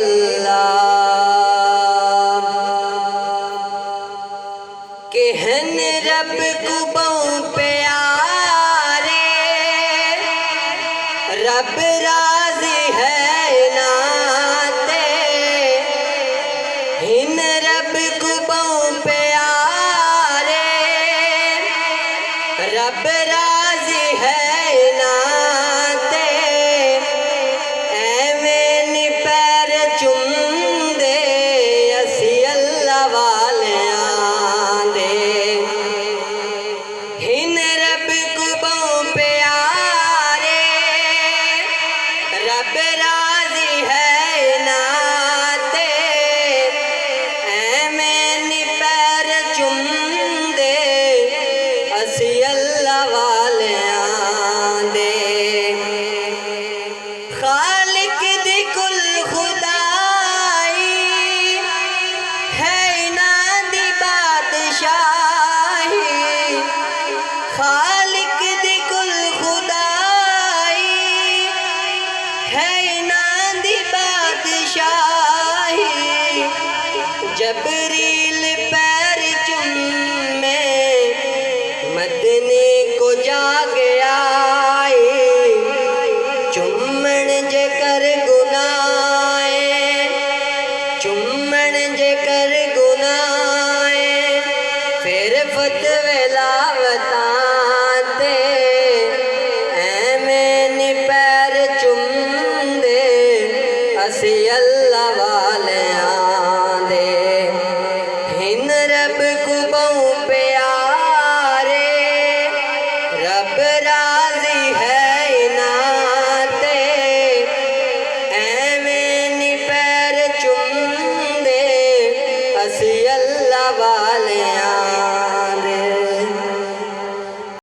अल्लाह के हन रब को बहु प्यारे रब राजी है नाते हिन रब को बहु प्यारे रब राजी है नाते एवें नी पैर चुमदे असी अल्लाह वालियां दे हिन रब को बहु प्यारे रब राजी है नाते एवें नी पैर चुमदे असी अल्लाह वालियां दे खालिक दी कुल खुदाई है इन्हां दी बादशाही खालिक दी कुल खुदाई है इन्हां दी बादशाही जबरील पैर चुम्मे मदनी को जाग आए चुम्मन जे कर गुनाए चुम्मन जे कर गुनाए फिर फतवे लावताते एवें नी पैर चुमदे असी अल्लाह वालियां दे हिन रब को बहु प्यारे रब राजी है नाते एवें नी पैर चुमदे असी अल्लाह वाले